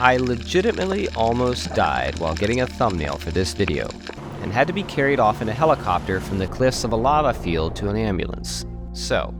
I legitimately almost died while getting a thumbnail for this video, and had to be carried off in a helicopter from the cliffs of a lava field to an ambulance. So,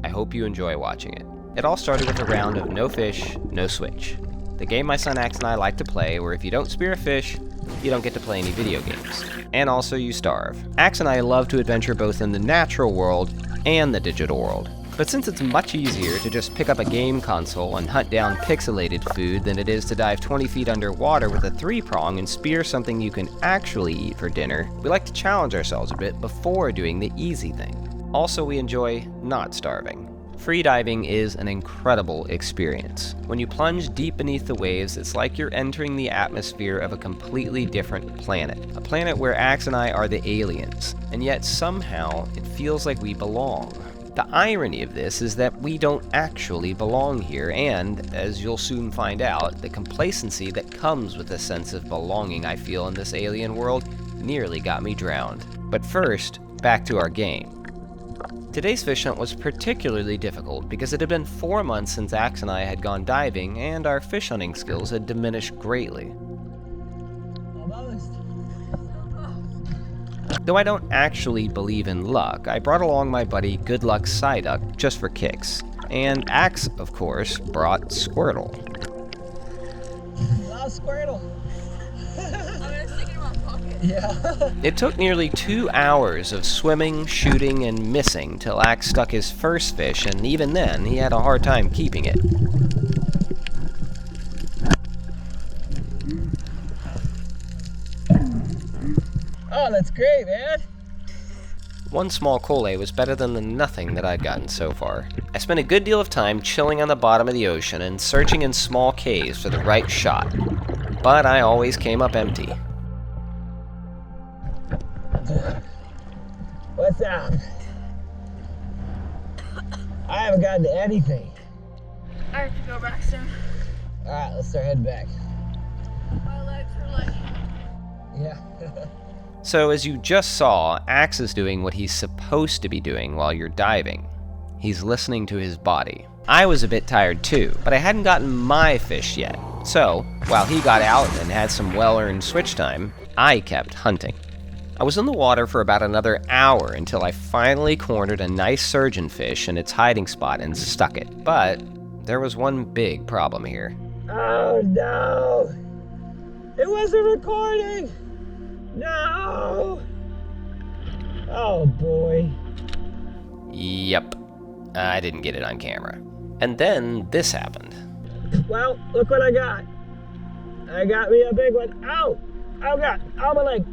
I hope you enjoy watching it. It all started with a round of no fish, no switch. The game my son Axe and I like to play, where if you don't spear a fish, you don't get to play any video games. And also you starve. Axe and I love to adventure both in the natural world and the digital world. But since it's much easier to just pick up a game console and hunt down pixelated food than it is to dive 20 feet underwater with a 3-prong and spear something you can actually eat for dinner, we like to challenge ourselves a bit before doing the easy thing. Also, we enjoy not starving. Freediving is an incredible experience. When you plunge deep beneath the waves, it's like you're entering the atmosphere of a completely different planet. A planet where Axe and I are the aliens, and yet somehow it feels like we belong. The irony of this is that we don't actually belong here, and, as you'll soon find out, the complacency that comes with the sense of belonging I feel in this alien world nearly got me drowned. But first, back to our game. Today's fish hunt was particularly difficult because it had been 4 months since Axe and I had gone diving, and our fish hunting skills had diminished greatly. Though I don't actually believe in luck, I brought along my buddy Good Luck Psyduck just for kicks. And Axe, of course, brought Squirtle. Oh, Squirtle! I'm gonna stick it in my pocket. Yeah. It took nearly 2 hours of swimming, shooting, and missing till Axe stuck his first fish, and even then, he had a hard time keeping it. Oh, that's great, man. One small colley was better than the nothing that I'd gotten so far. I spent a good deal of time chilling on the bottom of the ocean and searching in small caves for the right shot, but I always came up empty. What's up? I haven't gotten to anything. I have to go back soon. Alright, let's start heading back. My legs are like... Yeah. So as you just saw, Axe is doing what he's supposed to be doing while you're diving. He's listening to his body. I was a bit tired too, but I hadn't gotten my fish yet. So, while he got out and had some well-earned switch time, I kept hunting. I was in the water for about another hour until I finally cornered a nice surgeonfish in its hiding spot and stuck it. But there was one big problem here. Oh no! It wasn't recording! No! Oh boy. Yep, I didn't get it on camera. And then this happened. Well, look what I got. I got me a big one. Ow! Oh god! Oh, my leg!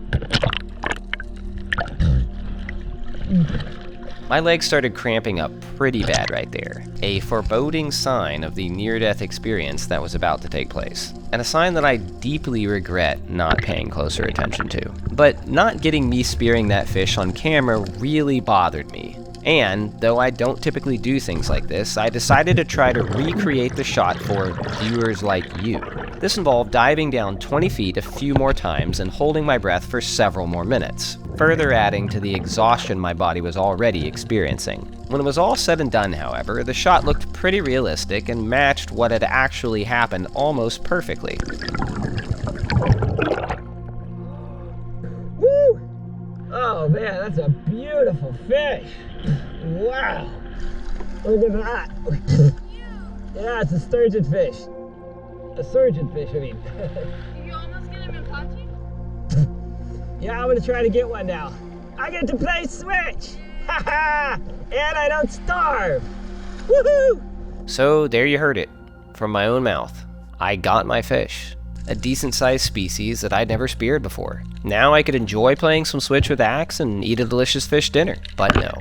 My legs started cramping up pretty bad right there, a foreboding sign of the near-death experience that was about to take place, and a sign that I deeply regret not paying closer attention to. But not getting me spearing that fish on camera really bothered me, and though I don't typically do things like this, I decided to try to recreate the shot for viewers like you. This involved diving down 20 feet a few more times and holding my breath for several more minutes, further adding to the exhaustion my body was already experiencing. When it was all said and done, however, the shot looked pretty realistic and matched what had actually happened almost perfectly. Woo! Oh man, that's a beautiful fish. Wow! Look at that. Yeah, it's a sturgeonfish. A surgeonfish, I mean. You almost get him in Pachi? Yeah, I'm gonna try to get one now. I get to play Switch! Haha! And I don't starve! Woohoo! So there you heard it, from my own mouth. I got my fish. A decent-sized species that I'd never speared before. Now I could enjoy playing some Switch with Axe and eat a delicious fish dinner. But no.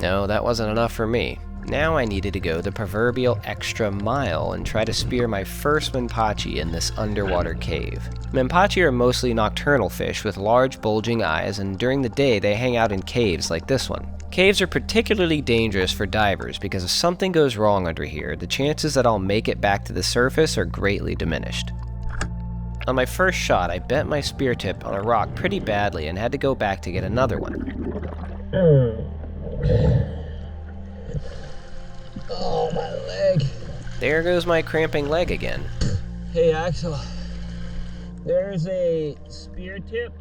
No, that wasn't enough for me. Now I needed to go the proverbial extra mile and try to spear my first Minpachi in this underwater cave. Minpachi are mostly nocturnal fish with large bulging eyes, and during the day they hang out in caves like this one. Caves are particularly dangerous for divers because if something goes wrong under here, the chances that I'll make it back to the surface are greatly diminished. On my first shot, I bent my spear tip on a rock pretty badly and had to go back to get another one. Oh, my leg. There goes my cramping leg again. Hey Axel, there's a spear tip.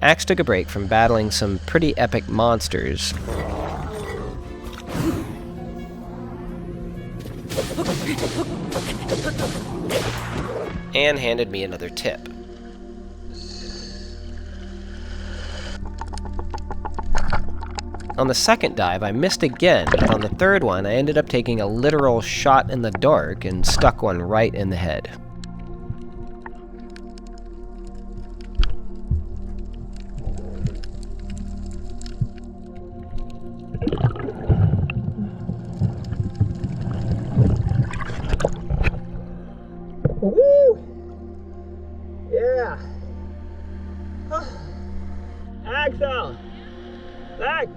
Axe took a break from battling some pretty epic monsters and handed me another tip. On the second dive, I missed again, but on the third one, I ended up taking a literal shot in the dark and stuck one right in the head. Woo! Yeah. Axel! Back!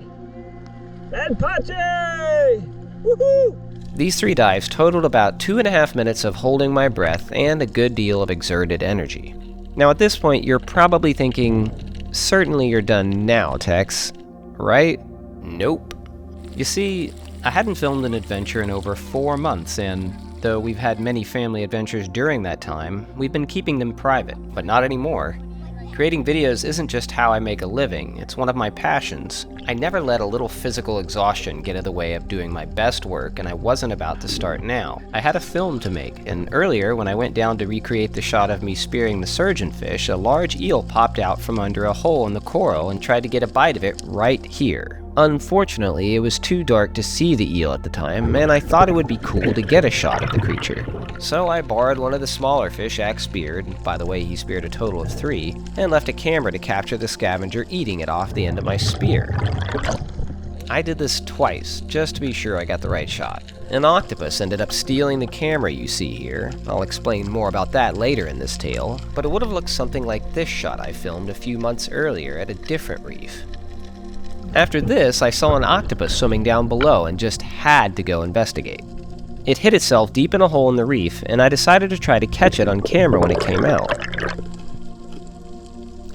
And Pache! Woohoo! These 3 dives totaled about 2.5 minutes of holding my breath and a good deal of exerted energy. Now at this point, you're probably thinking, certainly you're done now, Tex, right? Nope. You see, I hadn't filmed an adventure in over 4 months, and though we've had many family adventures during that time, we've been keeping them private, but not anymore. Creating videos isn't just how I make a living, it's one of my passions. I never let a little physical exhaustion get in the way of doing my best work, and I wasn't about to start now. I had a film to make, and earlier when I went down to recreate the shot of me spearing the surgeonfish, a large eel popped out from under a hole in the coral and tried to get a bite of it right here. Unfortunately, it was too dark to see the eel at the time, and I thought it would be cool to get a shot of the creature. So I borrowed one of the smaller fish Axe speared, by the way he speared a total of 3, and left a camera to capture the scavenger eating it off the end of my spear. I did this twice, just to be sure I got the right shot. An octopus ended up stealing the camera you see here. I'll explain more about that later in this tale, but it would have looked something like this shot I filmed a few months earlier at a different reef. After this, I saw an octopus swimming down below and just had to go investigate. It hid itself deep in a hole in the reef, and I decided to try to catch it on camera when it came out.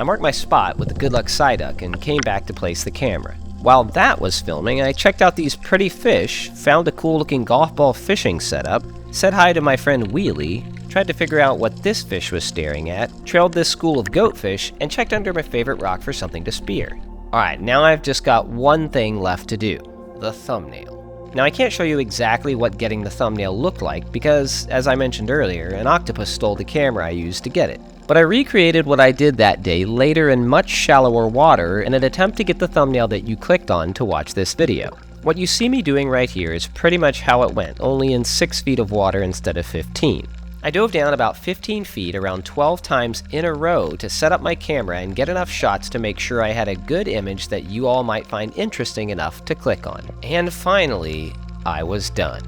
I marked my spot with the good luck Psyduck and came back to place the camera. While that was filming, I checked out these pretty fish, found a cool looking golf ball fishing setup, said hi to my friend Wheelie, tried to figure out what this fish was staring at, trailed this school of goatfish, and checked under my favorite rock for something to spear. Alright, now I've just got one thing left to do, the thumbnail. Now I can't show you exactly what getting the thumbnail looked like because, as I mentioned earlier, an octopus stole the camera I used to get it. But I recreated what I did that day later in much shallower water in an attempt to get the thumbnail that you clicked on to watch this video. What you see me doing right here is pretty much how it went, only in 6 feet of water instead of 15. I dove down about 15 feet around 12 times in a row to set up my camera and get enough shots to make sure I had a good image that you all might find interesting enough to click on. And finally, I was done.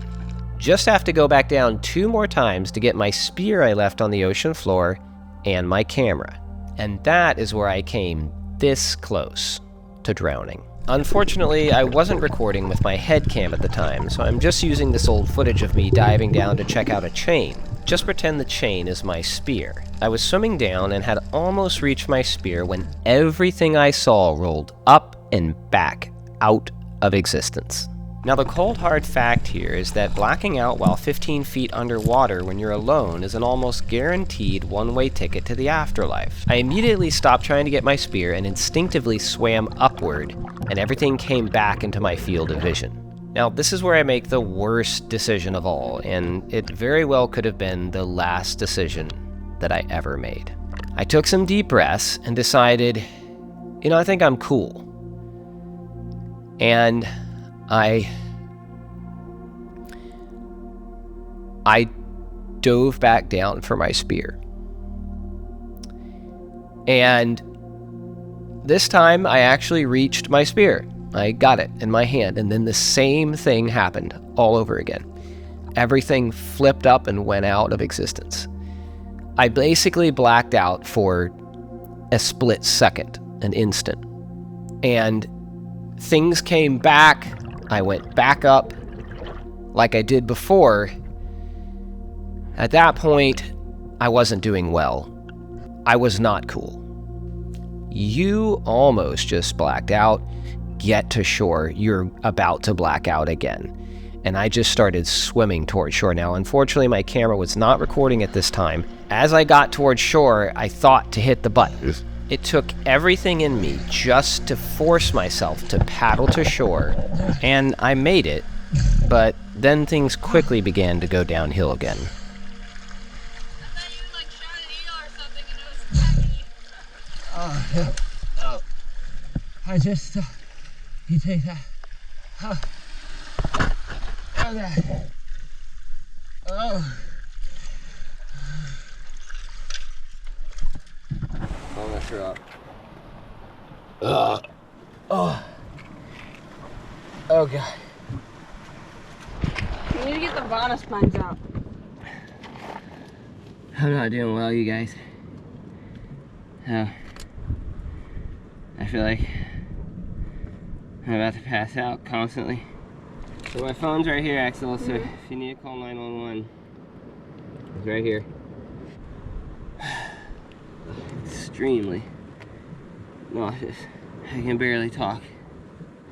Just have to go back down 2 more times to get my spear I left on the ocean floor and my camera. And that is where I came this close to drowning. Unfortunately, I wasn't recording with my head cam at the time, so I'm just using this old footage of me diving down to check out a chain. Just pretend the chain is my spear. I was swimming down and had almost reached my spear when everything I saw rolled up and back out of existence. Now the cold hard fact here is that blacking out while 15 feet underwater when you're alone is an almost guaranteed one-way ticket to the afterlife. I immediately stopped trying to get my spear and instinctively swam upward, and everything came back into my field of vision. Now, this is where I make the worst decision of all, and it very well could have been the last decision that I ever made. I took some deep breaths and decided, I think I'm cool. And I dove back down for my spear. And this time I actually reached my spear. I got it in my hand, and then the same thing happened all over again. Everything flipped up and went out of existence. I basically blacked out for a split second, an instant. And things came back. I went back up like I did before. At that point, I wasn't doing well. I was not cool. You almost just blacked out. Get to shore, you're about to black out again. and I just started swimming towards shore. Now, unfortunately, my camera was not recording at this time. As I got towards shore, I thought to hit the button. It took everything in me just to force myself to paddle to shore, and I made it, but then things quickly began to go downhill again. I thought you like shot an eel or something and it was attacking you. Oh. I just, you take that. Okay. Oh. I'm gonna throw up. Oh. Oh God. You need to get the Vana spines out. I'm not doing well, you guys. I feel like I'm about to pass out constantly. So my phone's right here, Axel, so if you need to call 911, it's right here. Extremely nauseous. I can barely talk.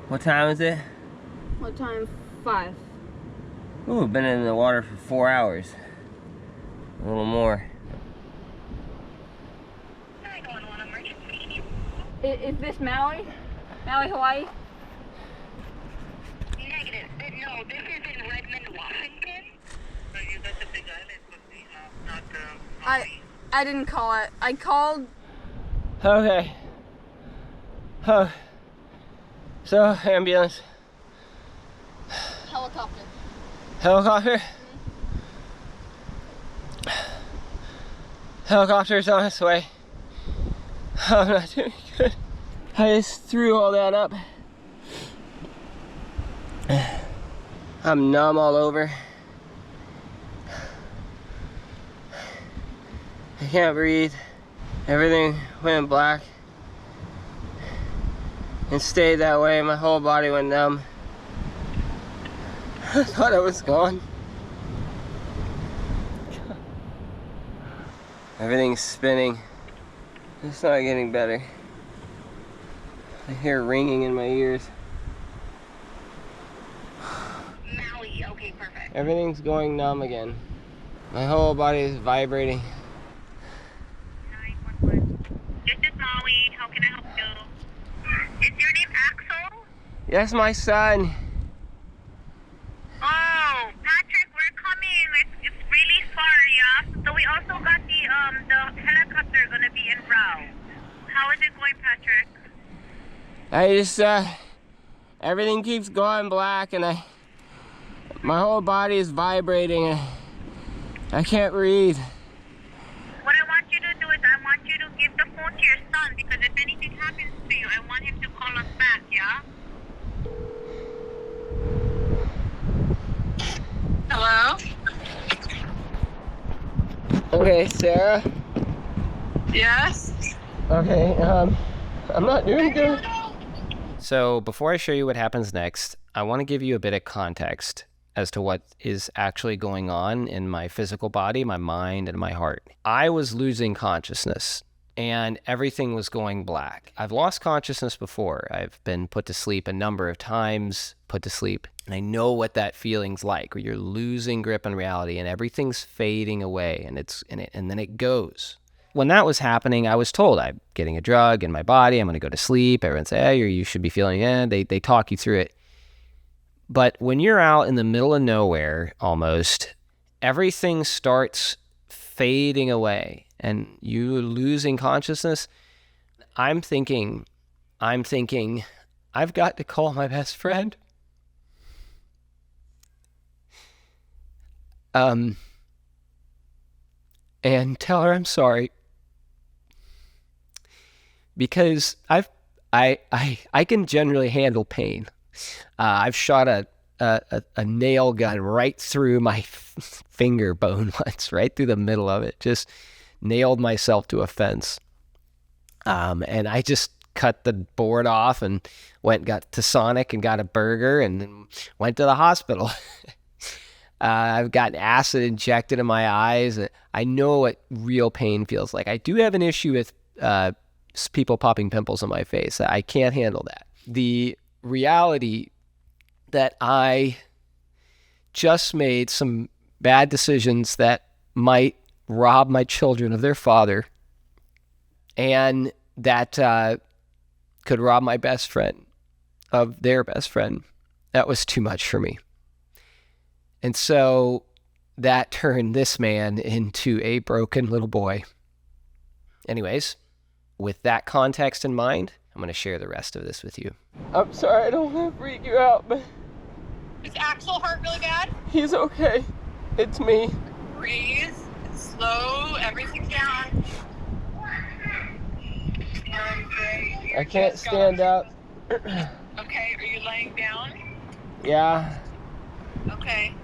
What time is it? What time? 5. Ooh, I've been in the water for 4 hours. A little more. Is this Maui? Maui, Hawaii? Negative. No, this is in Redmond, Washington. So you got the big island, but not Maui. I didn't call it. I called. Okay. Oh. So, ambulance. Helicopter. Helicopter? Helicopter's on its way. I'm not doing good. I just threw all that up. I'm numb all over. I can't breathe. Everything went black and stayed that way. My whole body went numb. I thought I was gone. Everything's spinning. It's not getting better. I hear ringing in my ears. Maui. Okay, perfect. Everything's going numb again. My whole body is vibrating. 911. This is Maui. How can I help you? Is your name Axel? Yes, my son. Oh, Patrick, we're coming. It's really far, yeah. So we also got the helicopter gonna be en route. How is it going, Patrick? I just, everything keeps going black and my whole body is vibrating and I can't breathe. What I want you to do is I want you to give the phone to your son because if anything happens to you, I want him to call us back, yeah? Hello? Okay, Sarah. Yes? Okay, I'm not doing good. So before I show you what happens next, I want to give you a bit of context as to what is actually going on in my physical body, my mind, and my heart. I was losing consciousness and everything was going black. I've lost consciousness before. I've been put to sleep a number of times, and I know what that feeling's like, where you're losing grip on reality and everything's fading away and then it goes. When that was happening, I was told I'm getting a drug in my body, I'm going to go to sleep. Everyone say, hey, you should be feeling it. They talk you through it. But when you're out in the middle of nowhere, almost, everything starts fading away and you're losing consciousness. I'm thinking, I've got to call my best friend. And tell her I'm sorry. Because I can generally handle pain. I've shot a nail gun right through my finger bone once, right through the middle of it. Just nailed myself to a fence. And I just cut the board off and got to Sonic and got a burger and then went to the hospital. I've gotten acid injected in my eyes. I know what real pain feels like. I do have an issue with people popping pimples on my face. I can't handle that. The reality that I just made some bad decisions that might rob my children of their father, and that could rob my best friend of their best friend. That was too much for me. And so that turned this man into a broken little boy. Anyways, with that context in mind, I'm going to share the rest of this with you. I'm sorry, I don't want to freak you out, but... Is Axel hurt really bad? He's okay. It's me. Breathe. Slow everything down. I can't stand up. Okay, are you laying down? Yeah. Okay.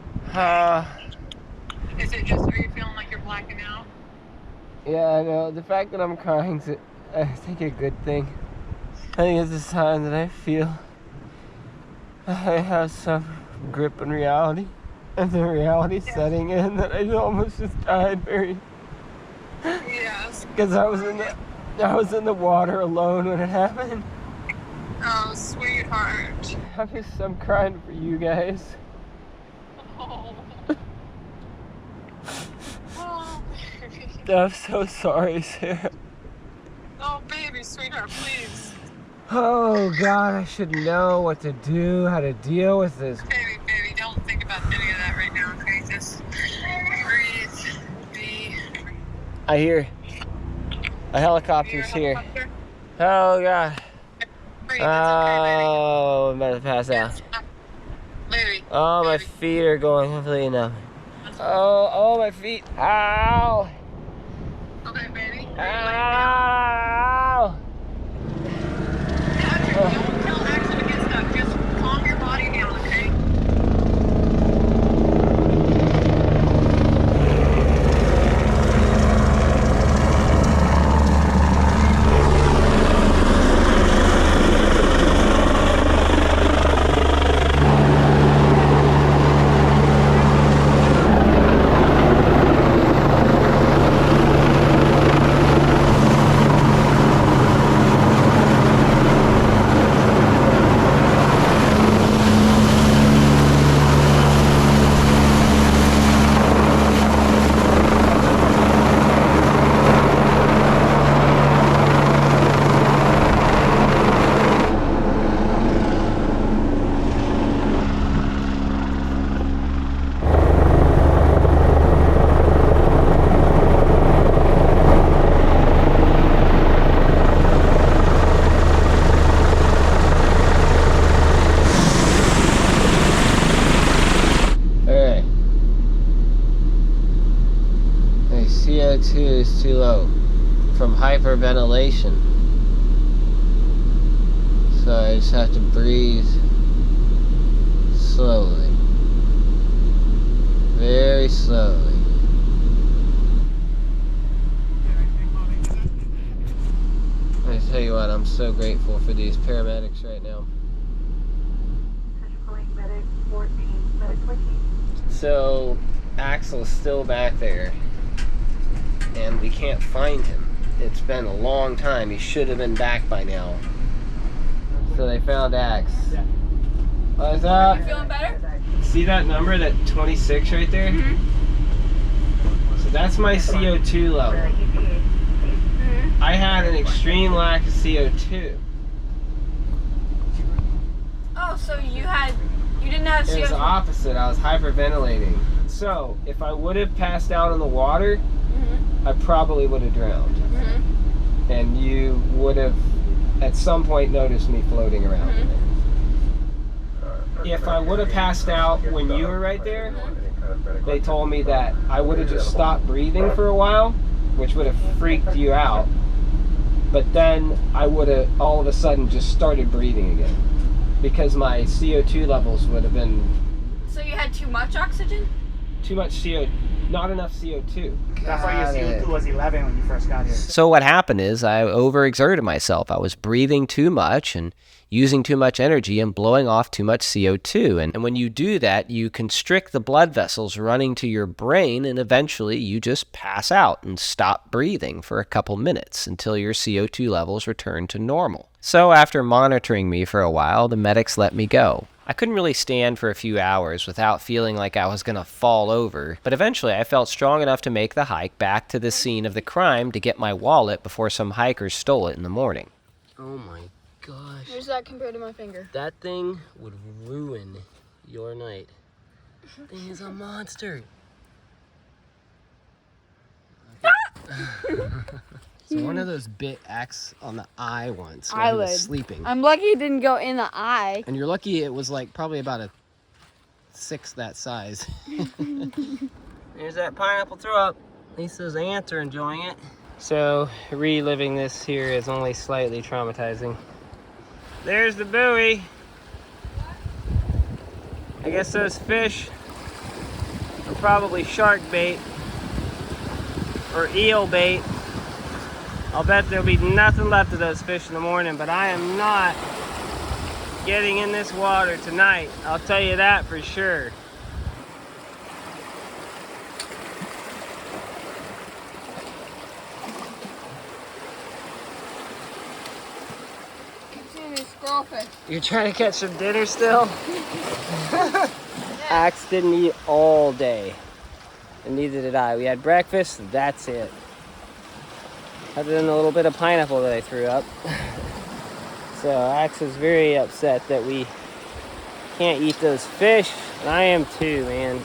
Is it just, are you feeling like you're blacking out? Yeah, I know. The fact that I'm crying is, I think, a good thing. I think it's a sign that I feel I have some grip on reality. And the reality setting in that I almost just died very... Yes. Because I was in the water alone when it happened. Oh, sweetheart. I'm crying for you guys. Oh. Oh, baby. I'm so sorry, Sarah. Oh, baby, sweetheart, please. Oh, God, I should know what to do, how to deal with this. Baby, don't think about any of that right now, okay? Just breathe. I hear a helicopter's here. Helicopter? Oh, God. Breathe, it's okay, Oh, I'm about to pass out. baby. Oh, my baby. feet are going completely numb. Oh, my feet. Ow. Okay, baby. Ow. Patrick, don't tell Axel to get stuck. Just calm your body down, okay? CO2 is too low from hyperventilation, so I just have to breathe slowly, very slowly. I tell you what, I'm so grateful for these paramedics right now. So Axel's still back there, and we can't find him. It's been a long time. He should have been back by now. So they found Ax. What's up? You feeling better? See that number, that 26 right there? Mm-hmm. So that's my CO2 level. Mm-hmm. I had an extreme lack of CO2. Oh, so you didn't have CO2? It was the opposite. I was hyperventilating. So if I would have passed out in the water, Mm-hmm. I probably would have drowned. Mm-hmm. And you would have at some point noticed me floating around in there. If I would have passed out when you were right there, they told me that I would have just stopped breathing for a while, which would have freaked you out. But then I would have all of a sudden just started breathing again, because my CO2 levels would have been... So you had too much oxygen? Too much CO2, not enough CO2. That's why your CO2 was 11 when you first got here. So what happened is I overexerted myself. I was breathing too much and using too much energy and blowing off too much CO2. And when you do that, you constrict the blood vessels running to your brain, and eventually you just pass out and stop breathing for a couple minutes until your CO2 levels return to normal. So after monitoring me for a while, the medics let me go. I couldn't really stand for a few hours without feeling like I was gonna fall over, but eventually I felt strong enough to make the hike back to the scene of the crime to get my wallet before some hikers stole it in the morning. Oh my gosh. Where's that compared to my finger? That thing would ruin your night. That thing is a monster. So one of those bit Axe on the eye once while he was sleeping. I'm lucky it didn't go in the eye. And you're lucky it was like probably about a 6 that size. There's that pineapple throw up. At least those ants are enjoying it. So reliving this here is only slightly traumatizing. There's the buoy. I guess those fish are probably shark bait or eel bait. I'll bet there'll be nothing left of those fish in the morning, but I am not getting in this water tonight. I'll tell you that for sure. Keep seeing these squirrelfish. You're trying to catch some dinner still? Axe didn't eat all day, and neither did I. We had breakfast, that's it. Other than a little bit of pineapple that I threw up. So Axe is very upset that we can't eat those fish, and I am too, man.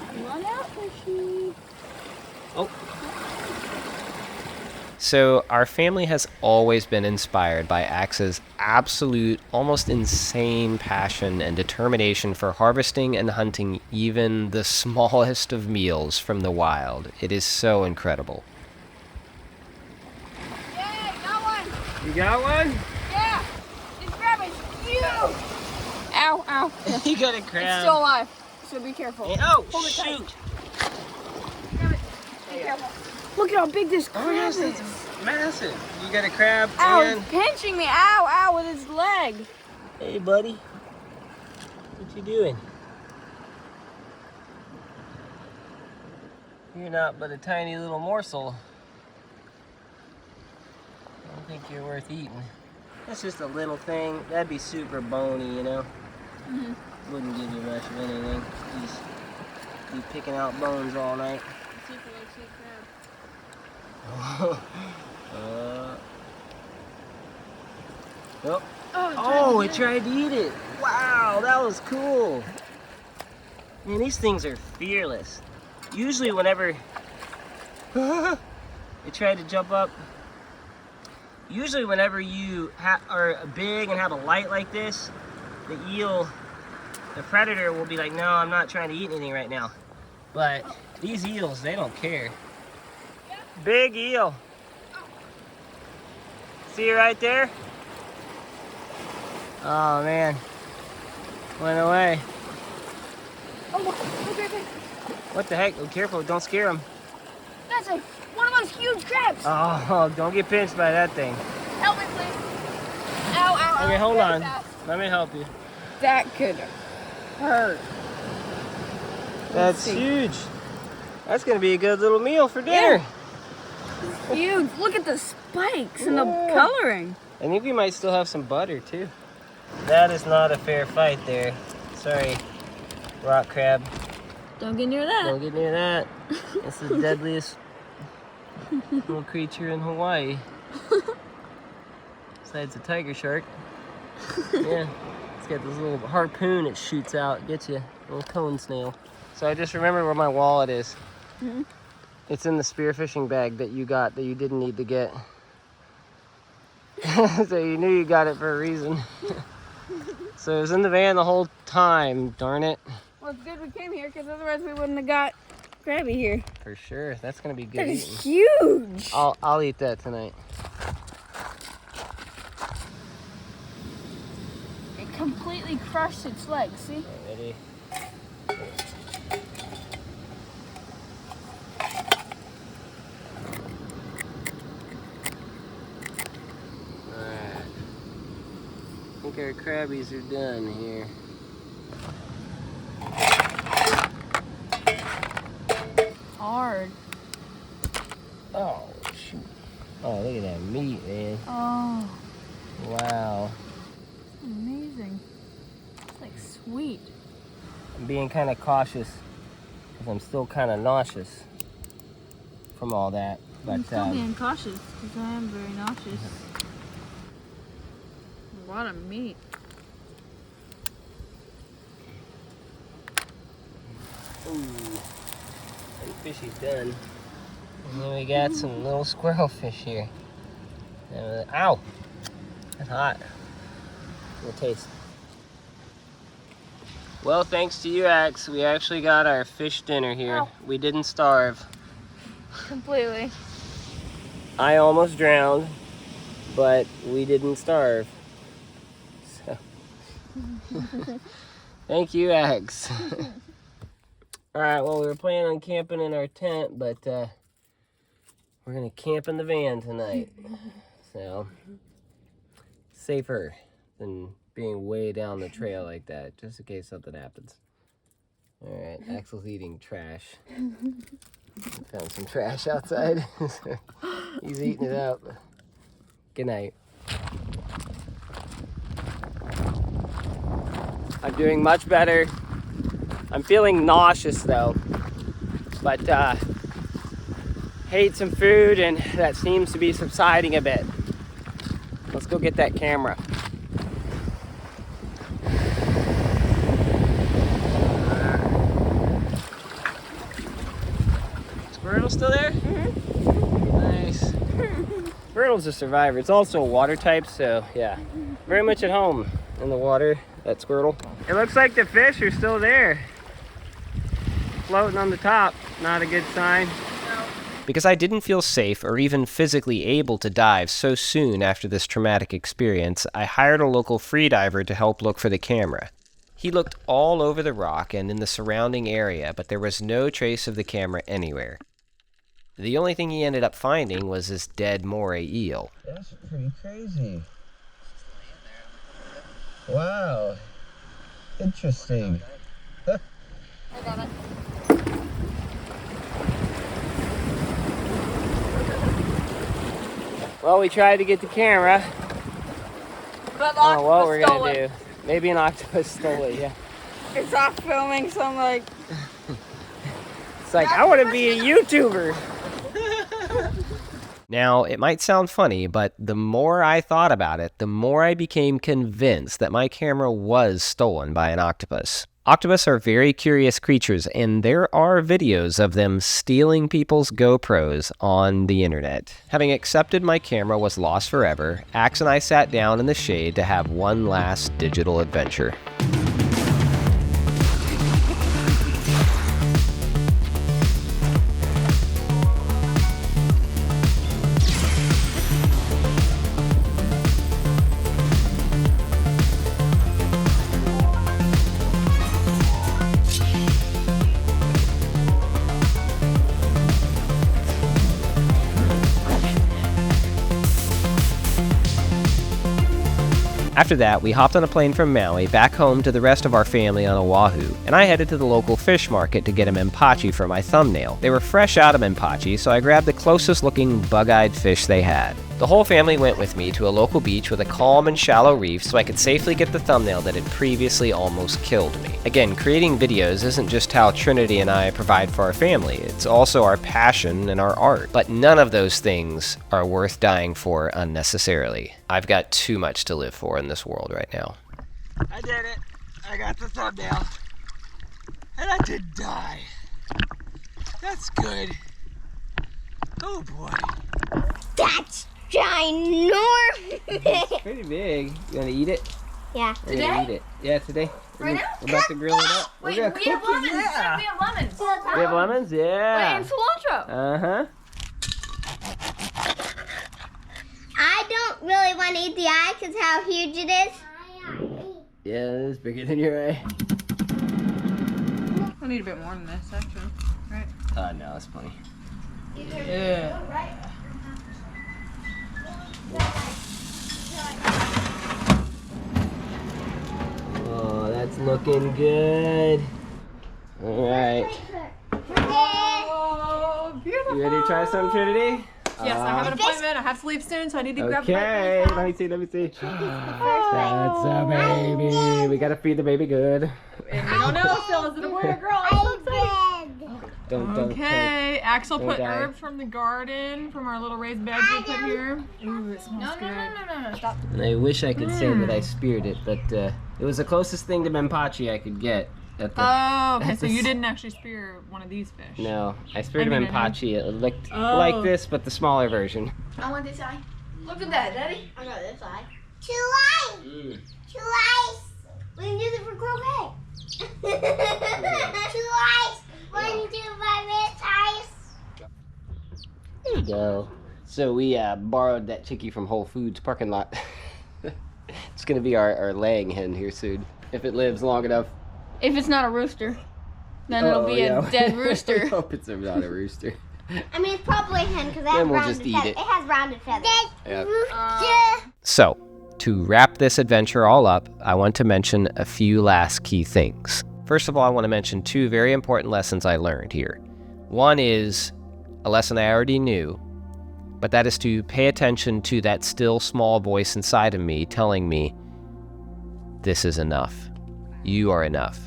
Come on out, fishy. Oh. So our family has always been inspired by Axe's absolute, almost insane passion and determination for harvesting and hunting even the smallest of meals from the wild. It is so incredible. Yeah, got one. You got one? Yeah. This crab is huge. Ow, ow. You got a It's crab. still alive, so be careful. Oh, Hold it tight. shoot. Grab it. Be careful. Look at how big this crab Oh, yes, is. it's massive. You got a crab Ow, and... it's pinching me. Ow, ow, with his leg. Hey, buddy. What you doing? You're not but a tiny little morsel. I don't think you're worth eating. That's just a little thing. That'd be super bony, you know? Wouldn't give you much of anything. Just be picking out bones all night. See if I see a Oh. crab. Oh, it tried to eat it. Wow, that was cool. Man, these things are fearless. Usually whenever they try to jump up, usually whenever you are big and have a light like this, the eel, the predator will be like, no, I'm not trying to eat anything right now. But these eels, they don't care. Big eel. See it right there? Oh man, went away. Oh, look, okay. What the heck? Oh, careful, don't scare him. That's one of those huge crabs. Oh, don't get pinched by that thing. Help me, please. Ow, ow, ow. Okay, hold Very on. fast. Let me help you. That could hurt. That's huge. That's gonna be a good little meal for dinner. Huge. Look at the spikes and the coloring. I think we might still have some butter too. That is not a fair fight there. Sorry, rock crab. Don't get near that. Don't get near that. It's the deadliest little creature in Hawaii. Besides the tiger shark. Yeah, it's got this little harpoon it shoots out, gets you, a little cone snail. So I just remembered where my wallet is. It's in the spearfishing bag that you got that you didn't need to get. So you knew you got it for a reason. So it was in the van the whole time, darn it. Well, it's good we came here because otherwise we wouldn't have got crabby here. For sure, that's gonna be good That eating. is huge. I'll eat that tonight. It completely crushed its legs, see? Ready? Alright. I think our crabbies are done here. Hard. Oh, shoot. Oh, look at that meat, man. Oh. Wow. Amazing. It's like sweet. I'm being kind of cautious because I'm still kind of nauseous from all that. But I'm still being cautious because I am very nauseous. A lot of meat. ooh, fishy's done. And then we got some little squirrel fish here. Ow! That's hot. We'll taste. Well, thanks to you, Axe, we actually got our fish dinner here. Ow. We didn't starve. Completely. I almost drowned, but we didn't starve. So, thank you, Axe. All right, well, we were planning on camping in our tent, but we're gonna camp in the van tonight. So, safer than being way down the trail like that, just in case something happens. All right, Axel's eating trash. Found some trash outside. He's eating it up. Good night. I'm doing much better. I'm feeling nauseous though, but ate some food and that seems to be subsiding a bit. Let's go get that camera. Squirtle still there? Mm-hmm. Nice. Squirtle's a survivor. It's also a water type, so yeah. Very much at home in the water, that Squirtle. It looks like the fish are still there. Floating on the top, not a good sign. Because I didn't feel safe or even physically able to dive so soon after this traumatic experience, I hired a local freediver to help look for the camera. He looked all over the rock and in the surrounding area, but there was no trace of the camera anywhere. The only thing he ended up finding was this dead moray eel. That's pretty crazy. Wow. Interesting. I got it. Well, we tried to get the camera. But I don't know what we're gonna do. Maybe an octopus stole it, yeah. It's off filming, so I'm like... It's like, I want to be a YouTuber. Now, it might sound funny, but the more I thought about it, the more I became convinced that my camera was stolen by an octopus. Octopus are very curious creatures, and there are videos of them stealing people's GoPros on the internet. Having accepted my camera was lost forever, Axe and I sat down in the shade to have one last digital adventure. After that, we hopped on a plane from Maui back home to the rest of our family on Oahu, and I headed to the local fish market to get a mempachi for my thumbnail. They were fresh out of mempachi, so I grabbed the closest looking bug-eyed fish they had. The whole family went with me to a local beach with a calm and shallow reef so I could safely get the thumbnail that had previously almost killed me. Again, creating videos isn't just how Trinity and I provide for our family, it's also our passion and our art. But none of those things are worth dying for unnecessarily. I've got too much to live for in this world right now. I did it. I got the thumbnail. And I didn't die. That's good. Oh boy. That's ginormous. It's pretty big. You wanna eat it? Yeah. We're gonna eat it. Yeah, today. Right now? We're about to grill it up. Wait, We're we gonna have cook it. lemons. Yeah. We have lemons. We have lemons? Yeah. Wait, and cilantro. Uh-huh. I don't really want to eat the eye because how huge it is. Yeah, it is bigger than your eye. I need a bit more than this, actually. Right? No, it's plenty. Yeah. Oh, that's looking good. All right. Oh, beautiful. You ready to try some, Trinity? Yes, I have an appointment. I have to leave soon, so I need to grab the Okay, let me see. That's a baby. We gotta feed the baby good. And we don't know still, is it a boy or a girl? I'm so excited. Don't. Okay, Axel Don't put die. herbs from the garden, from our little raised beds we put here. Ooh, it smells good. No, stop. And I wish I could say that I speared it, but it was the closest thing to Mempachi I could get. At the, Oh, okay, so the you didn't actually spear one of these fish. No, I speared a I mean, Mempachi. It looked like this, but the smaller version. I want this eye. Look at that, Daddy. I got this eye. 2 eyes. 2 eyes. We can use it for croquet. 2 eyes. 1, 2, 5 eyes. There you go. So we borrowed that chickie from Whole Foods parking lot. It's gonna be our laying hen here soon, if it lives long enough. If it's not a rooster, then it'll be a dead rooster. I hope it's not a rooster. I mean, it's probably a hen because it has Then we'll rounded just eat feathers. it. It has rounded feathers. Yep. So, to wrap this adventure all up, I want to mention a few last key things. First of all, I want to mention 2 very important lessons I learned here. One is a lesson I already knew, but that is to pay attention to that still small voice inside of me telling me, this is enough. You are enough.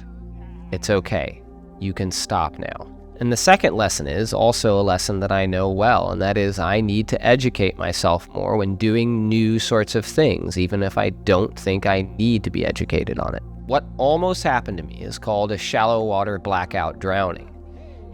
It's okay. You can stop now. And the second lesson is also a lesson that I know well, and that is I need to educate myself more when doing new sorts of things, even if I don't think I need to be educated on it. What almost happened to me is called a shallow water blackout drowning.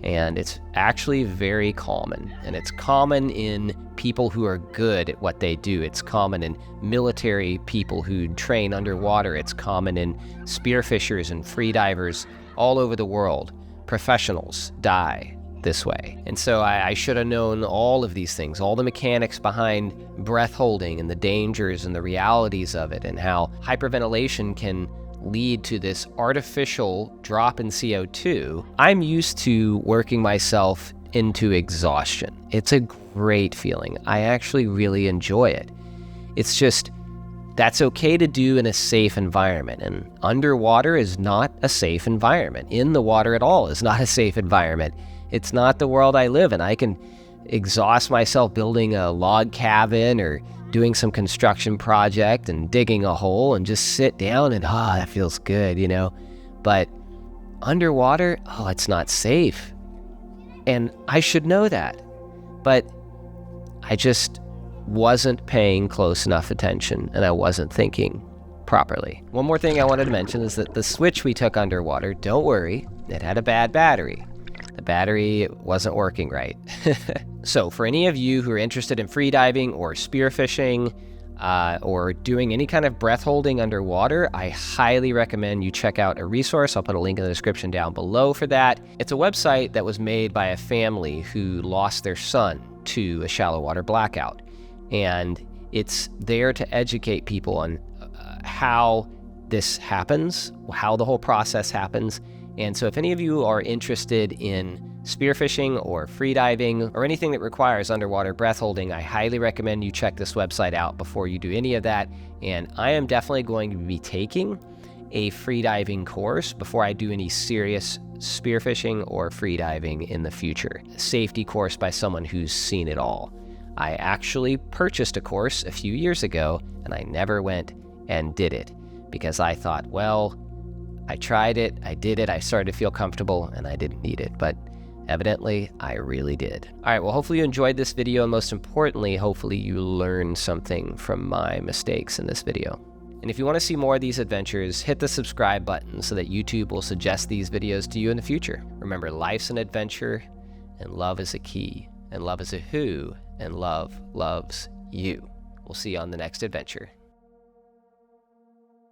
And it's actually very common. And it's common in people who are good at what they do. It's common in military people who train underwater. It's common in spearfishers and freedivers all over the world. Professionals die this way. And so I should have known all of these things, all the mechanics behind breath holding and the dangers and the realities of it, and how hyperventilation can lead to this artificial drop in CO2. I'm used to working myself into exhaustion. It's a great feeling. I actually really enjoy it. It's just, that's okay to do in a safe environment, and underwater is not a safe environment. In the water at all is not a safe environment. It's not the world I live in. I can exhaust myself building a log cabin or doing some construction project and digging a hole and just sit down and, that feels good, you know. But underwater, it's not safe. And I should know that. But I just wasn't paying close enough attention, and I wasn't thinking properly. One more thing I wanted to mention is that the switch we took underwater, don't worry, it had a bad battery. The battery wasn't working right. So for any of you who are interested in freediving or spearfishing or doing any kind of breath holding underwater, I highly recommend you check out a resource. I'll put a link in the description down below for that. It's a website that was made by a family who lost their son to a shallow water blackout. And it's there to educate people on how this happens, how the whole process happens. And so if any of you are interested in spearfishing or freediving or anything that requires underwater breath holding, I highly recommend you check this website out before you do any of that. And I am definitely going to be taking a freediving course before I do any serious spearfishing or freediving in the future. A safety course by someone who's seen it all. I actually purchased a course a few years ago, and I never went and did it because I thought, well, I tried it, I did it, I started to feel comfortable, and I didn't need it. But evidently, I really did. All right, well, hopefully you enjoyed this video, and most importantly, hopefully you learned something from my mistakes in this video. And if you want to see more of these adventures, hit the subscribe button so that YouTube will suggest these videos to you in the future. Remember, life's an adventure, and love is a key, and love is a who, and love loves you. We'll see you on the next adventure.